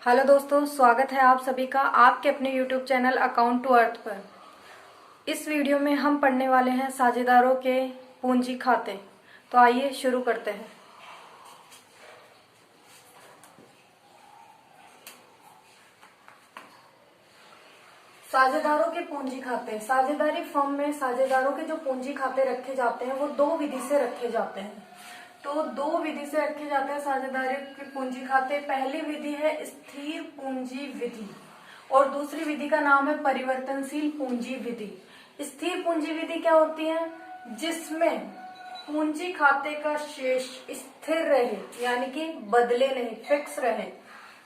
Hello दोस्तों, स्वागत है आप सभी का आपके अपने YouTube चैनल अकाउंट टू अर्थ पर। इस वीडियो में हम पढ़ने वाले हैं साझेदारों के पूंजी खाते। तो आइए शुरू करते हैं। साझेदारों के पूंजी खाते। साझेदारी फर्म में साझेदारों के जो पूंजी खाते रखे जाते हैं वो दो विधि से रखे जाते हैं। तो दो विधि से रखे जाते हैं साझेदारी के पूंजी खाते। पहली विधि है स्थिर पूंजी विधि और दूसरी विधि का नाम है परिवर्तनशील पूंजी विधि। स्थिर पूंजी विधि क्या होती है? जिसमें पूंजी खाते का शेष स्थिर रहे, यानी कि बदले नहीं, फिक्स रहे,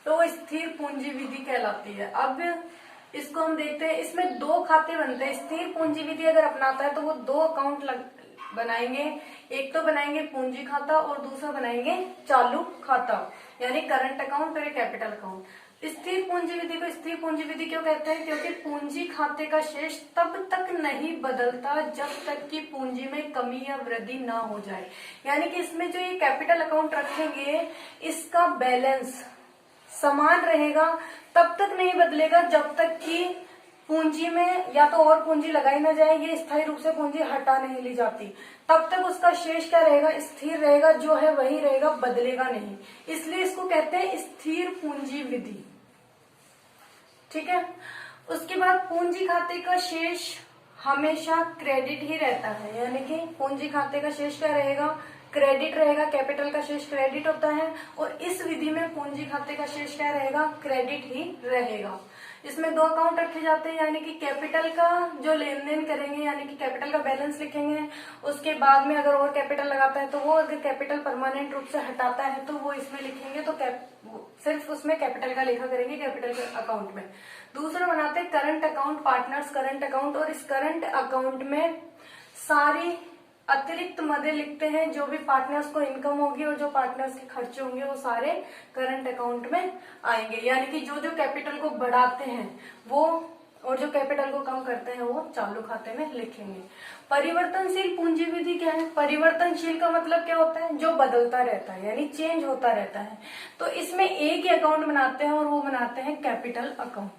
तो वो स्थिर पूंजी विधि कहलाती है। अब इसको हम देखते हैं। इसमें दो खाते बनते हैं। स्थिर पूंजी विधि अगर अपनाता है तो वो दो अकाउंट बनाएंगे। एक तो बनाएंगे पूंजी खाता और दूसरा बनाएंगे चालू खाता, यानी करंट अकाउंट और कैपिटल अकाउंट। स्थिर पूंजी विधि को स्थिर पूंजी विधि क्यों कहते हैं? क्योंकि पूंजी खाते का शेष तब तक नहीं बदलता जब तक कि पूंजी में कमी या वृद्धि ना हो जाए। यानी कि इसमें जो ये कैपिटल अकाउंट रखेंगे इसका बैलेंस समान रहेगा, तब तक नहीं बदलेगा जब तक कि पूंजी में या तो और पूंजी लगाई ना जाए, ये स्थायी रूप से पूंजी हटा नहीं ली जाती। तब तक उसका शेष क्या रहेगा? स्थिर रहेगा, जो है वही रहेगा, बदलेगा नहीं। इसलिए इसको कहते हैं स्थिर पूंजी विधि। ठीक है। उसके बाद पूंजी खाते का शेष हमेशा क्रेडिट ही रहता है, यानी कि पूंजी खाते का शेष क्या रहेगा? क्रेडिट रहेगा। कैपिटल का शेष क्रेडिट होता है और इस विधि में पूंजी खाते का शेष क्या रहेगा? क्रेडिट ही रहेगा। इसमें दो अकाउंट रखे जाते हैं, यानी कि कैपिटल का जो लेन देन करेंगे, यानी कि कैपिटल का बैलेंस लिखेंगे। उसके बाद में अगर और कैपिटल लगाता है तो वो, अगर कैपिटल परमानेंट रूप से हटाता है तो वो इसमें लिखेंगे। तो सिर्फ उसमें कैपिटल का लेखा करेंगे कैपिटल के अकाउंट में। दूसरा बनाते हैं current account, partners current account. और इस करंट अकाउंट में सारी अतिरिक्त मदे लिखते हैं। जो भी पार्टनर्स को इनकम होगी और जो पार्टनर्स के खर्चे होंगे वो सारे करंट अकाउंट में आएंगे। यानी कि जो जो कैपिटल को बढ़ाते हैं वो, और जो कैपिटल को कम करते हैं वो चालू खाते में लिखेंगे। परिवर्तनशील पूंजी विधि क्या है? परिवर्तनशील का मतलब क्या होता है? जो बदलता रहता है, यानी चेंज होता रहता है। तो इसमें एक ही अकाउंट बनाते हैं और वो बनाते हैं कैपिटल अकाउंट।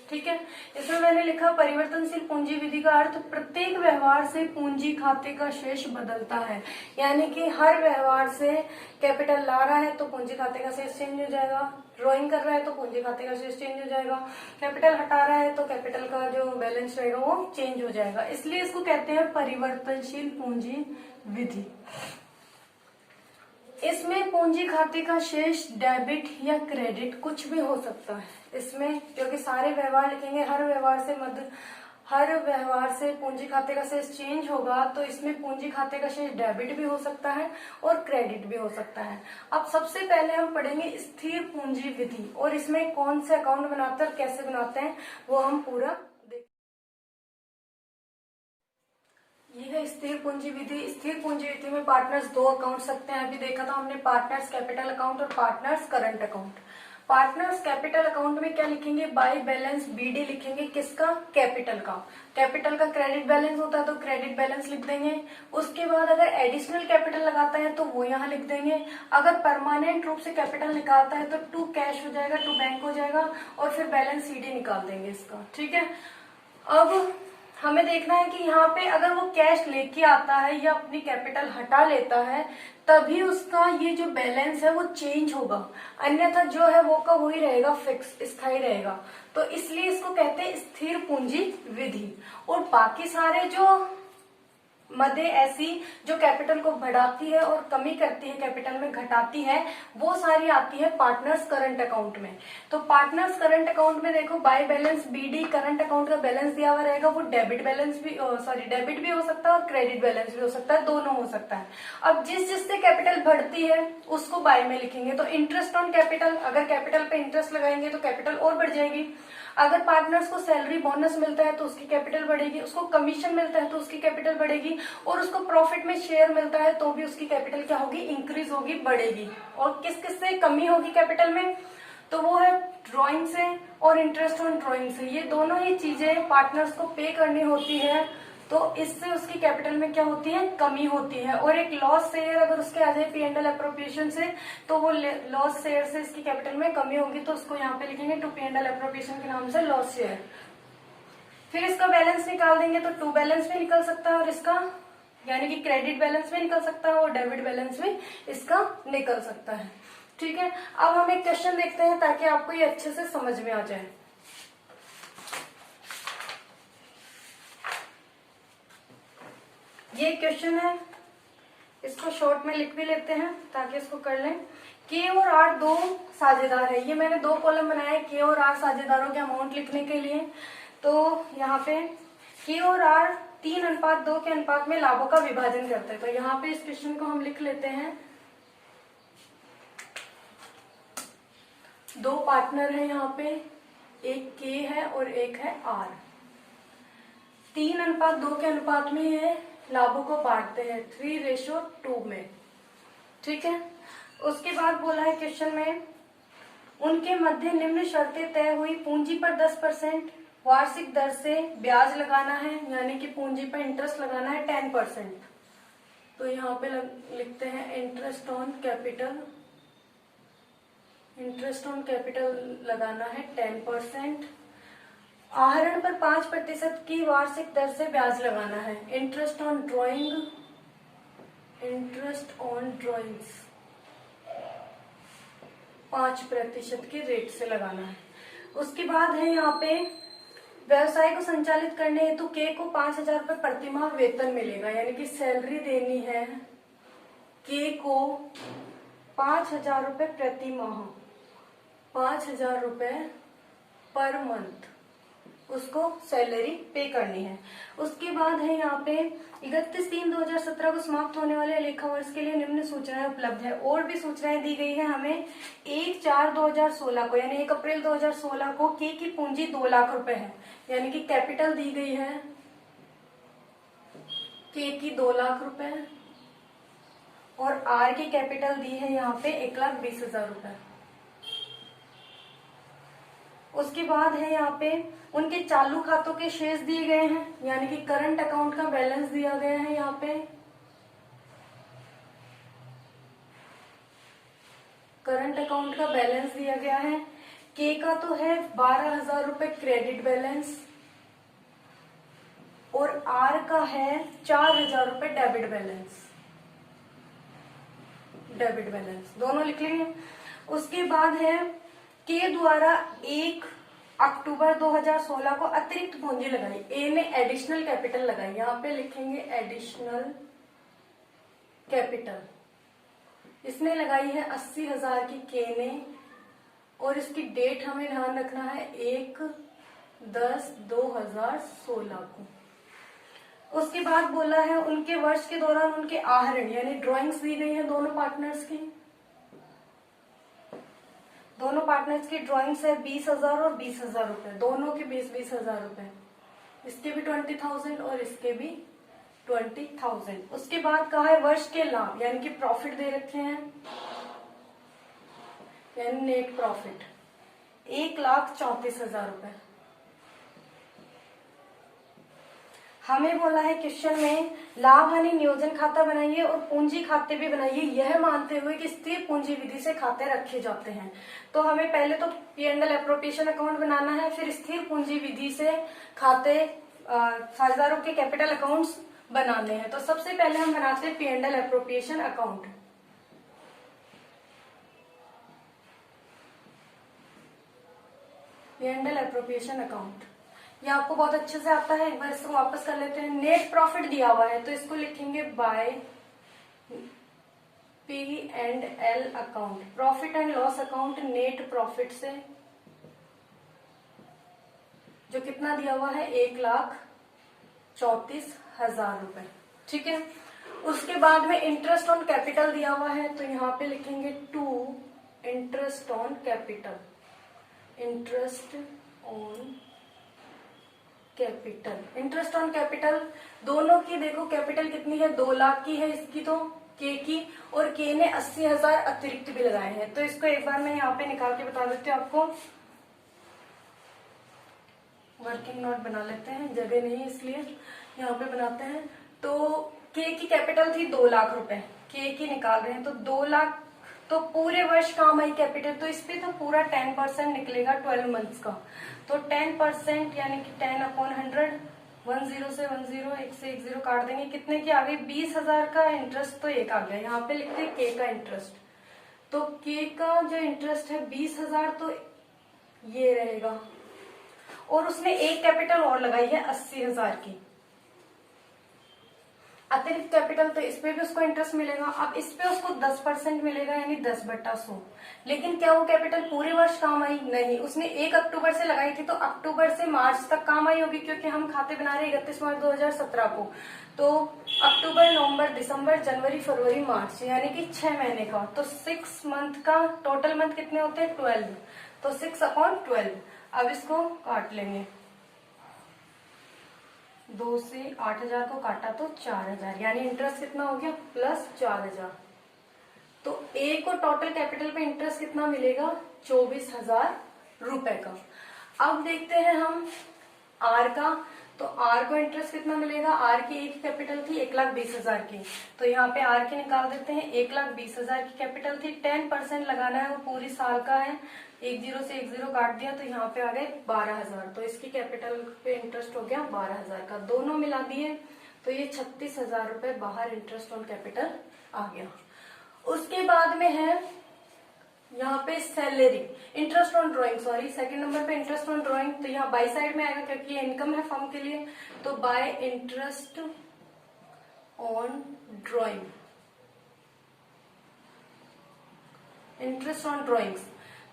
ठीक है। इसमें मैंने लिखा परिवर्तनशील पूंजी विधि का अर्थ प्रत्येक व्यवहार से पूंजी खाते का शेष बदलता है। यानी कि हर व्यवहार से कैपिटल ला रहा है तो पूंजी खाते का शेष चेंज हो जाएगा, ड्रॉइंग कर रहा है तो पूंजी खाते का शेष चेंज हो जाएगा, कैपिटल हटा रहा है तो कैपिटल का जो बैलेंस रहेगा वो चेंज हो जाएगा। इसलिए इसको कहते हैं परिवर्तनशील पूंजी विधि। इसमें पूंजी खाते का शेष डेबिट या क्रेडिट कुछ भी हो सकता है इसमें, क्योंकि सारे व्यवहार लिखेंगे। हर व्यवहार से पूंजी खाते का शेष चेंज होगा, तो इसमें पूंजी खाते का शेष डेबिट भी हो सकता है और क्रेडिट भी हो सकता है। अब सबसे पहले हम पढ़ेंगे स्थिर पूंजी विधि, और इसमें कौन से अकाउंट बनाते हैं और कैसे बनाते हैं वो हम पूरा। ये है स्थिर पूंजी विधि। स्थिर पूंजी विधि में पार्टनर्स दो अकाउंट रखते हैं। अभी देखा था हमने पार्टनर्स कैपिटल अकाउंट और partners current account. Partners capital account में क्या लिखेंगे? बाय बैलेंस बीडी लिखेंगे। किसका? कैपिटल का। कैपिटल का क्रेडिट बैलेंस होता है तो क्रेडिट बैलेंस लिख देंगे। उसके बाद अगर एडिशनल कैपिटल लगाता है तो वो यहाँ लिख देंगे। अगर परमानेंट रूप से कैपिटल निकालता है तो टू कैश हो जाएगा, टू बैंक हो जाएगा, और फिर बैलेंस सीडी निकाल देंगे इसका। ठीक है। अब हमें देखना है कि यहाँ पे अगर वो कैश लेके आता है या अपनी कैपिटल हटा लेता है तभी उसका ये जो बैलेंस है वो चेंज होगा, अन्यथा जो है वो का वही रहेगा, फिक्स, स्थायी रहेगा। तो इसलिए इसको कहते हैं स्थिर पूंजी विधि। और बाकी सारे जो मदे ऐसी जो कैपिटल को बढ़ाती है और कमी करती है, कैपिटल में घटाती है, वो सारी आती है पार्टनर्स करंट अकाउंट में। तो पार्टनर्स करंट अकाउंट में देखो by balance BD, current account का बैलेंस दिया हुआ रहेगा। वो डेबिट बैलेंस भी, डेबिट भी हो सकता है और क्रेडिट बैलेंस भी हो सकता है, दोनों हो सकता है। अब जिससे कैपिटल बढ़ती है उसको बाय में लिखेंगे। तो इंटरेस्ट ऑन कैपिटल, अगर कैपिटल पे इंटरेस्ट लगाएंगे तो कैपिटल और बढ़ जाएगी। अगर पार्टनर्स को सैलरी बोनस मिलता है तो उसकी कैपिटल बढ़ेगी, उसको कमीशन मिलता है तो उसकी कैपिटल बढ़ेगी, और उसको प्रॉफिट में शेयर मिलता है तो भी उसकी कैपिटल क्या होगी? इंक्रीज होगी, बढ़ेगी। और किस किस से कमी होगी कैपिटल में? तो वो है ड्रॉइंग से और इंटरेस्ट ऑन ड्रॉइंग से। ये दोनों ही चीजें पार्टनर्स को पे करनी होती है तो इससे उसकी कैपिटल में क्या होती है, कमी होती है। और एक लॉस शेयर अगर उसके आ जाए P&L अप्रोप्रिएशन से, तो वो लॉस शेयर से इसकी कैपिटल में कमी होगी, तो उसको यहाँ पे लिखेंगे टू P&L अप्रोप्रिएशन के नाम से लॉस शेयर। फिर इसका बैलेंस निकाल देंगे तो टू बैलेंस भी निकल सकता है, और इसका यानी कि क्रेडिट बैलेंस भी निकल सकता है और डेबिट बैलेंस भी इसका निकल सकता है। ठीक है, अब हम एक क्वेश्चन देखते हैं ताकि आपको ये अच्छे से समझ में आ जाए। ये क्वेश्चन है, इसको शॉर्ट में लिख भी लेते हैं ताकि इसको कर लें। के और आर दो साझेदार है, ये मैंने दो कॉलम बनाया है के और आर साझेदारों के अमाउंट लिखने के लिए। तो यहाँ पे के और आर 3:2 के अनुपात में लाभों का विभाजन करते हैं। तो यहाँ पे इस क्वेश्चन को हम लिख लेते हैं, दो पार्टनर है यहाँ पे, एक के है और एक है आर। 3:2 के अनुपात में ये लाभों को बांटते हैं 3:2 में। ठीक है, उसके बाद बोला है क्वेश्चन में, उनके मध्य निम्न शर्तें तय हुई, पूंजी पर 10% वार्षिक दर से ब्याज लगाना है, यानी कि पूंजी पर इंटरेस्ट लगाना है 10%। तो यहाँ पे लिखते हैं interest on capital, interest on capital लगाना है 10%। आहरण पर 5% की वार्षिक दर से ब्याज लगाना है। Interest on drawing, interest on drawings 5% के रेट से लगाना है। उसके बाद है यहाँ पे, व्यवसाय को संचालित करने हेतु के को 5,000 रुपए प्रतिमाह वेतन मिलेगा, यानी कि सैलरी देनी है के को 5,000 रुपए प्रतिमाह, 5,000 रुपए पर मंथ उसको सैलरी पे करनी है। उसके बाद है यहाँ पे 31/3/2017 को समाप्त होने वाले लेखा वर्ष के लिए निम्न सूचनाएं उपलब्ध है। और भी सूचनाएं दी गई है हमें 1/4/2016 को, यानी 1 अप्रैल 2016 को के की पूंजी 2 लाख रुपए है, यानी कि कैपिटल दी गई है के की 2 लाख रुपए, और आर की कैपिटल दी है यहाँ पे 1,20,000 रुपए। उसके बाद है यहाँ पे उनके चालू खातों के शेष दिए गए हैं, यानी कि करंट अकाउंट का बैलेंस दिया गया है यहाँ पे, करंट अकाउंट का बैलेंस दिया गया है। के का तो है 12,000 रुपए क्रेडिट बैलेंस, और आर का है 4,000 रुपए डेबिट बैलेंस, डेबिट बैलेंस दोनों लिख लेंगे। उसके बाद है के द्वारा 1 अक्टूबर 2016 को अतिरिक्त पूंजी लगाई, ए ने एडिशनल कैपिटल लगाई, यहाँ पे लिखेंगे एडिशनल कैपिटल, इसने लगाई है 80,000 की के ने, और इसकी डेट हमें ध्यान रखना है 1/10/2016 को। उसके बाद बोला है उनके वर्ष के दौरान उनके आहरण, यानी ड्राइंग्स दी गई है दोनों पार्टनर्स की, दोनों पार्टनर्स की ड्राइंग्स है 20,000 और 20,000 रुपए, दोनों के 20,000 रुपए, इसके भी 20,000 और इसके भी 20,000। उसके बाद कहा है वर्ष के लाभ, यानी कि प्रॉफिट दे रखे हैं, यानी नेट प्रॉफिट 1,34,000 रुपए। हमें बोला है क्वेश्चन में लाभ हानि नियोजन खाता बनाइए और पूंजी खाते भी बनाइए, यह मानते हुए कि स्थिर पूंजी विधि से खाते रखे जाते हैं। तो हमें पहले तो P&L एप्रोप्रिएशन अकाउंट बनाना है, फिर स्थिर पूंजी विधि से खाते साझेदारों के कैपिटल अकाउंट्स बनाने हैं। तो सबसे पहले हम बनाते हैं P&L appropriation account. P&L appropriation account ये आपको बहुत अच्छे से आता है, एक बार इसको वापस कर लेते हैं। नेट प्रॉफिट दिया हुआ है तो इसको लिखेंगे by P&L account, profit and loss account net profit से, जो कितना दिया हुआ है 1,34,000 रुपए। ठीक है, उसके बाद में इंटरेस्ट ऑन कैपिटल दिया हुआ है तो यहाँ पे लिखेंगे to interest on capital, interest on capital, interest on capital दोनों की देखो कैपिटल कितनी है 2 लाख की है इसकी तो के की, और के ने 80,000 अतिरिक्त भी लगाए हैं। तो इसको एक बार मैं यहाँ पे निकाल के बता देती हूँ आपको, वर्किंग नोट बना लेते हैं, जगह नहीं इसलिए। यहाँ पे बनाते हैं। तो के की कैपिटल थी 2 लाख रुपए, के की निकाल रहे हैं तो 2 लाख, तो पूरे वर्ष काम आई कैपिटल, तो इस पे तो पूरा 10% निकलेगा 12 मंथ्स का। तो 10% यानी कि 10/100, 10 से 10, एक से एक जीरो काट देंगे, कितने की आ गई? 20,000 का इंटरेस्ट तो एक आ गया। यहाँ पे लिखते हैं के का इंटरेस्ट, तो के का जो इंटरेस्ट है 20,000, तो ये रहेगा। और उसने एक कैपिटल और लगाई है 80,000 की अतिरिक्त कैपिटल, तो इस पे भी उसको इंटरेस्ट मिलेगा। अब इस पे उसको 10% मिलेगा, यानी 10/100। लेकिन क्या वो कैपिटल पूरे वर्ष काम आई? नहीं, उसने 1 अक्टूबर से लगाई थी, तो अक्टूबर से मार्च तक काम आई होगी, क्योंकि हम खाते बना रहे 31 मार्च 2017 को। तो अक्टूबर, नवंबर, दिसंबर, जनवरी, फरवरी, मार्च, यानी कि 6 महीने का। तो 6 मंथ का टोटल मंथ कितने होते हैं? 12। तो 6/12। अब इसको काट लेंगे, 2 से 8,000 को काटा तो 4,000, यानी इंटरेस्ट कितना हो गया? प्लस 4,000। तो ए को टोटल कैपिटल पे इंटरेस्ट कितना मिलेगा? 24,000 रुपए का। अब देखते हैं हम आर का, तो आर को इंटरेस्ट कितना मिलेगा? आर की एक कैपिटल थी 1,20,000 की, तो यहाँ पे आर की निकाल देते हैं। 1,20,000 की कैपिटल थी, 10% लगाना है, वो पूरी साल का है। 10 से 10 काट दिया, तो यहाँ पे आ गए 12,000। तो इसकी कैपिटल पे इंटरेस्ट हो गया 12,000 का, दोनों मिला दिए तो ये 36,000 रुपए बाहर इंटरेस्ट ऑन कैपिटल आ गया। उसके बाद में है यहाँ पे salary, interest on drawing, sorry, second number पे इंटरेस्ट ऑन ड्राइंग, तो यहाँ बाई साइड में आएगा क्योंकि ये इनकम है फर्म के लिए। तो bye interest on drawing, interest on drawings,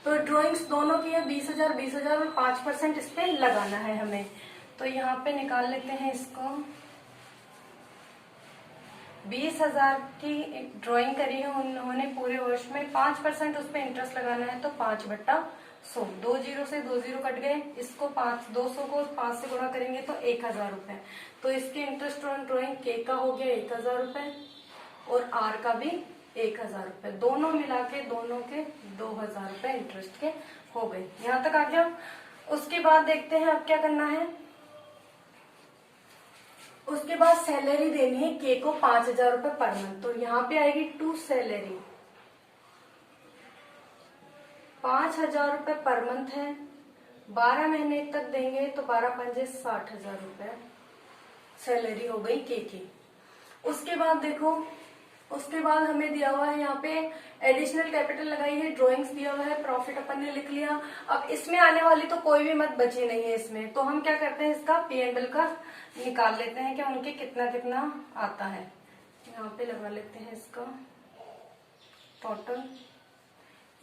तो ड्राइंग्स दोनों की है 20,000 20,000 और 5% इस पे लगाना है हमें। तो यहाँ पे निकाल लेते हैं इसको। 20,000 की ड्राइंग करी है उन्होंने पूरे वर्ष में, 5% उस पर इंटरेस्ट लगाना है, तो 5/100। 2 जीरो से 2 जीरो कट गए, इसको 200 को 5 से गुणा करेंगे तो 1,000 रुपए। तो इसके इंटरेस्ट ऑन ड्राइंग के का हो गया 1,000 रुपए और आर का भी 1,000 रुपए, दोनों मिला के दोनों के 2,000 रुपए इंटरेस्ट के हो गए। यहाँ तक आ गया। उसके बाद देखते हैं अब क्या करना है। उसके बाद सैलरी देनी है के को 5,000 रुपए पर मंथ, तो यहाँ पे आएगी टू सैलरी, 5,000 रुपए पर मंथ है, 12 महीने तक देंगे तो 12×5 = 60,000 रुपए सैलरी हो गई के की। उसके बाद देखो, उसके बाद हमें दिया हुआ है यहाँ पे एडिशनल कैपिटल लगाई है, ड्राइंग्स दिया हुआ है, प्रॉफिट अपन ने लिख लिया। अब इसमें आने वाली तो कोई भी मत बची नहीं है इसमें, तो हम क्या करते हैं, इसका P&L का निकाल लेते हैं कि उनके कितना कितना आता है। यहाँ पे लगा लेते हैं इसका टोटल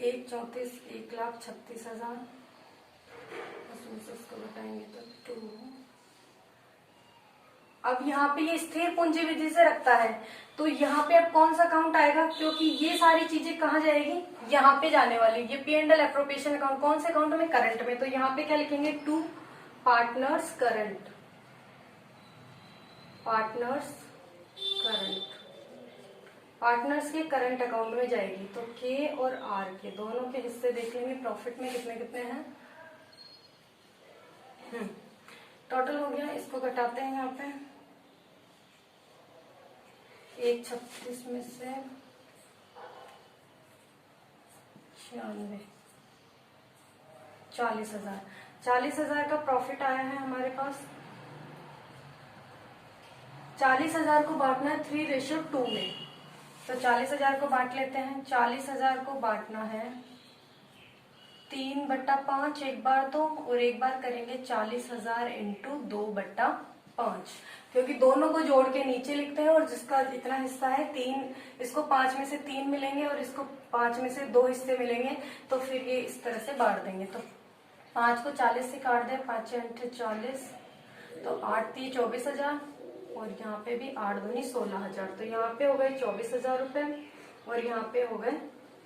1/34 1,36,000, उसमें से इसको बताएंगे तो 2। अब यहाँ पे ये स्थिर पूंजी विधि से रखता है, तो यहाँ पे अब कौन सा अकाउंट आएगा, क्योंकि ये सारी चीजें कहाँ जाएगी, यहाँ पे जाने वाली। ये P&L एप्रोप्रिएशन अकाउंट कौन से अकाउंट में? करंट में। तो यहाँ पे क्या लिखेंगे? To partners current, partners current, partners के करंट अकाउंट में जाएगी। तो के और आर के दोनों के हिस्से देख लेंगे प्रॉफिट में कितने कितने हैं। टोटल हो गया, इसको घटाते हैं यहाँ पे। 1/36 में से 96, 40,000, 40,000 का प्रॉफिट आया है हमारे पास। 40,000 को बांटना है 3:2 में, तो 40,000 को बांट लेते हैं। 40,000 को बांटना है 3/5, एक बार तो, और एक बार करेंगे 40,000 इंटू 2/5, क्योंकि दोनों को जोड़ के नीचे लिखते हैं और जिसका इतना हिस्सा है 3, इसको 5 में से 3 मिलेंगे और इसको 5 में से 2 हिस्से मिलेंगे, तो फिर ये इस तरह से बांट देंगे। तो 5 को 40 से काट दें, 5 × 40, तो 8 × 24,000 और यहाँ पे भी 8 दूनी 16,000, तो यहाँ पे हो गए 24,000 रुपए और यहाँ पे हो गए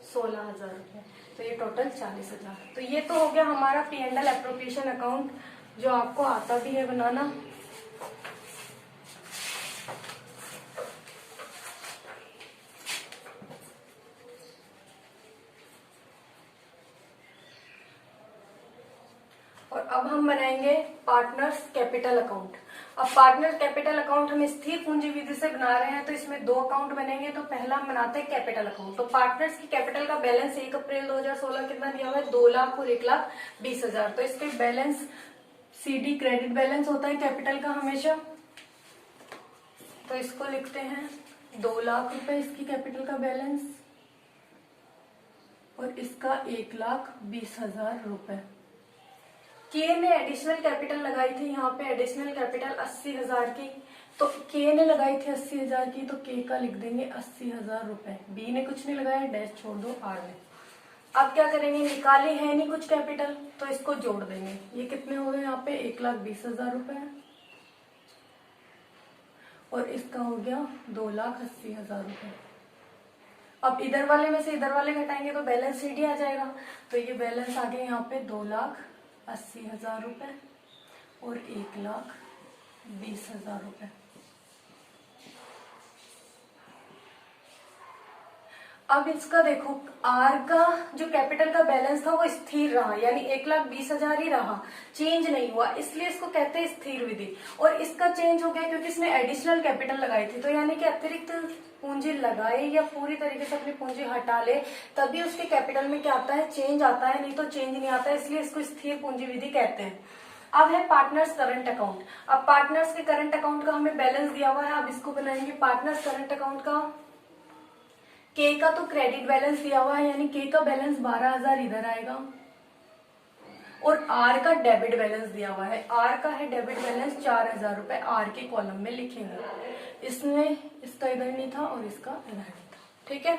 16,000 रुपए, तो ये टोटल 40,000। तो ये तो हो गया हमारा P&L एप्रोप्रिएशन अकाउंट, जो आपको आता भी है बनाना। और अब हम बनाएंगे पार्टनर्स कैपिटल अकाउंट। अब पार्टनर कैपिटल अकाउंट हम स्थिर पूंजी विधि से बना रहे हैं, तो इसमें 2 अकाउंट बनेंगे। तो पहला हम बनाते हैं कैपिटल अकाउंट। तो पार्टनर्स की कैपिटल का बैलेंस 1 अप्रैल 2016 कितना दिया हुआ है, 2 लाख और 1,20,000। तो इसके बैलेंस CD क्रेडिट बैलेंस होता है कैपिटल का हमेशा। तो इसको लिखते हैं 2 लाख रुपए इसकी कैपिटल का बैलेंस, और इसका 1,20,000 रुपए। के ने एडिशनल कैपिटल लगाई थी, यहाँ पे एडिशनल कैपिटल 80,000 की, तो के ने लगाई थी 80,000 की, तो के का लिख देंगे 80,000 रुपए। बी ने कुछ नहीं लगाया, डैश छोड़ दो, आर ने। अब क्या करेंगे, निकाली है नहीं कुछ कैपिटल, तो इसको जोड़ देंगे। ये कितने हो गए यहाँ पे, 1,20,000 रुपए, और इसका हो गया 2,80,000 रुपए। अब इधर वाले में से इधर वाले घटाएंगे तो बैलेंस सीडी आ जाएगा। तो ये बैलेंस आ गया यहाँ पे 2,80,000 रुपए और 1,20,000 रुपए। अब इसका देखो, आर का जो कैपिटल का बैलेंस था वो स्थिर रहा, यानी 1,20,000 ही रहा, चेंज नहीं हुआ, इसलिए इसको कहते हैं स्थिर विधि। और इसका चेंज हो गया क्योंकि इसने एडिशनल कैपिटल लगाई थी, तो यानी कि अतिरिक्त पूंजी लगाए या पूरी तरीके से अपनी पूंजी हटा ले, तभी उसके कैपिटल में क्या आता है, चेंज आता है, नहीं तो चेंज नहीं आता है, इसलिए इसको स्थिर पूंजी विधि कहते हैं। अब है पार्टनर्स करंट अकाउंट। अब पार्टनर्स के करंट अकाउंट का हमें बैलेंस दिया हुआ है, अब इसको बनाएंगे पार्टनर्स करंट अकाउंट का। के का तो क्रेडिट बैलेंस दिया हुआ है, यानी के का बैलेंस 12,000 इधर आएगा, और आर का डेबिट बैलेंस दिया हुआ है। आर का है डेबिट बैलेंस 4,000 रुपए, आर के कॉलम में लिखेंगे। इसमें इसका इधर नहीं था और इसका इधर नहीं था, ठीक है।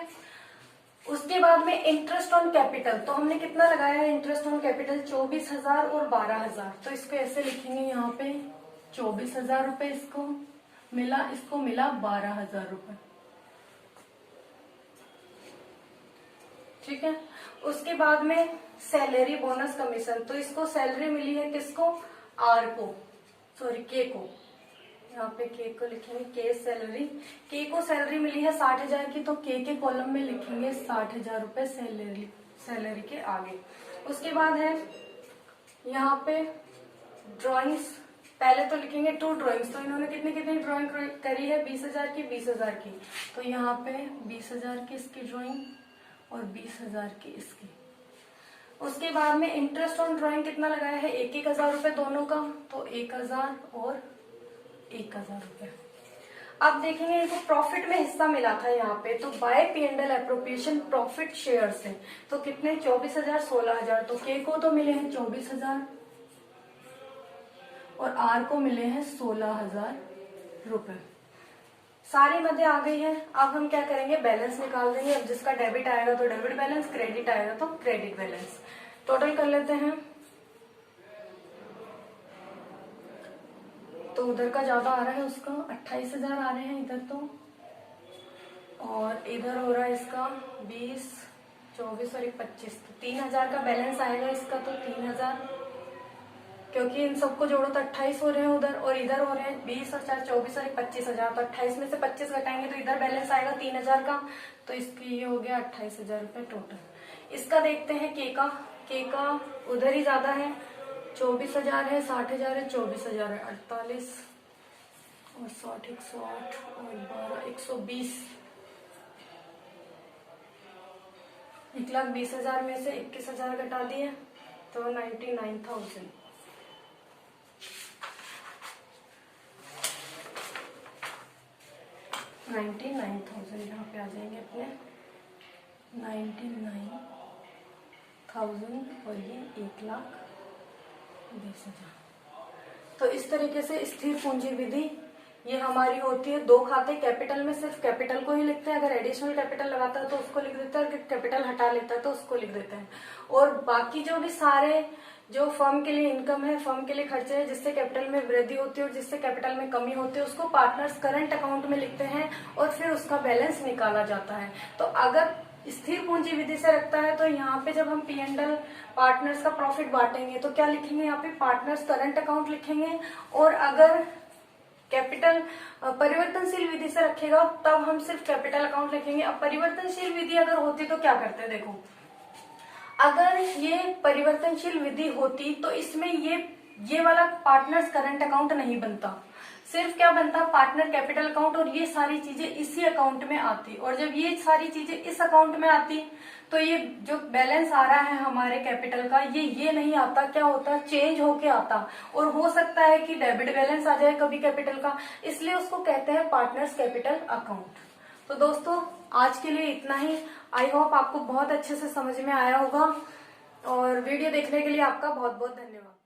उसके बाद में इंटरेस्ट ऑन कैपिटल, तो हमने कितना लगाया है इंटरेस्ट ऑन कैपिटल, 24,000 और 12,000। तो इसको ऐसे लिखेंगे, यहाँ पे 24,000 रुपए इसको मिला 12,000 रुपए, ठीक है। उसके बाद में सैलरी बोनस कमीशन, तो इसको सैलरी मिली है किसको, आर को, सॉरी के को, यहाँ पे के को लिखेंगे, के सैलरी, के को सैलरी मिली है 60,000 की, तो के कॉलम में लिखेंगे 60,000 रुपए सैलरी के आगे। उसके बाद है यहाँ पे ड्राइंग्स, पहले तो लिखेंगे 2 ड्राइंग्स, तो इन्होंने कितनी ड्राइंग करी है, 20,000 की 20,000 की, तो यहाँ पे 20,000 की इसकी ड्राइंग और 20,000 की इसकी। उसके बाद में इंटरेस्ट ऑन ड्राइंग कितना लगाया है, 1,000 रुपए दोनों का, तो 1,000 और 1,000 रुपए। अब देखेंगे इनको प्रॉफिट में हिस्सा मिला था यहाँ पे, तो bye P&L appropriation profit share से, तो कितने 24,000 16,000, तो के को तो मिले हैं 24,000 और आर को मिले हैं 16,000 रुपए। सारी मदे आ गई है। अब हम क्या करेंगे, बैलेंस निकाल देंगे। अब जिसका डेबिट आएगा तो डेबिट बैलेंस, क्रेडिट आएगा तो क्रेडिट बैलेंस। टोटल कर लेते हैं, तो उधर का ज्यादा आ रहा है, उसका 28,000 आ रहे हैं इधर तो, और इधर हो रहा है इसका 20, 24 और 25, तो 3,000 का बैलेंस आएगा इसका, तो 3,000, क्योंकि इन सबको जोड़ो तो 28 हो रहे हैं उधर, और इधर हो रहे हैं 20 और 4 24 और 25,000, तो 28 में से 25 घटाएंगे तो इधर बैलेंस आएगा 3,000 का, तो इसकी ये हो गया 28,000 रुपए टोटल। इसका देखते हैं के का उधर ही ज्यादा है, 24,000 है, 60,000 है, 24,000 है, 48 और 60 108 और 12 120, 1,20,000 में से 21,000 घटा दिए तो 99,000। 99,000 यहाँ पे आ जाएंगे अपने 99,000 और ये 1,20,000। तो इस तरीके से स्थिर पूंजी विधि ये हमारी होती है। 2 खाते, कैपिटल में सिर्फ कैपिटल को ही लिखते हैं, अगर एडिशनल कैपिटल लगाता है तो उसको लिख देता है, अगर कैपिटल हटा लेता है तो उसको लिख देते हैं। और बाकी जो भी सारे जो फर्म के लिए इनकम है, फर्म के लिए खर्चे हैं, जिससे कैपिटल में वृद्धि होती है और जिससे कैपिटल में कमी होती है, उसको पार्टनर्स करंट अकाउंट में लिखते हैं और फिर उसका बैलेंस निकाला जाता है। तो अगर स्थिर पूंजी विधि से रखता है तो यहाँ पे जब हम P&L पार्टनर्स का प्रॉफिट बांटेंगे तो क्या लिखेंगे, यहाँ पे पार्टनर्स करंट अकाउंट लिखेंगे। और अगर कैपिटल परिवर्तनशील विधि से रखेगा तब हम सिर्फ कैपिटल अकाउंट लिखेंगे। अब परिवर्तनशील विधि अगर होती तो क्या करते हैं, देखो अगर ये परिवर्तनशील विधि होती तो इसमें ये वाला पार्टनर्स करंट अकाउंट नहीं बनता, सिर्फ क्या बनता, पार्टनर कैपिटल अकाउंट, और ये सारी चीजें इसी अकाउंट में आती। और जब ये सारी चीजें इस अकाउंट में आती तो ये जो बैलेंस आ रहा है हमारे कैपिटल का, ये नहीं आता, क्या होता, चेंज होके आता। और हो सकता है कि डेबिट बैलेंस आ जाए कभी कैपिटल का, इसलिए उसको कहते हैं पार्टनर्स कैपिटल अकाउंट। तो दोस्तों आज के लिए इतना ही। आई होप आपको बहुत अच्छे से समझ में आया होगा, और वीडियो देखने के लिए आपका बहुत बहुत धन्यवाद।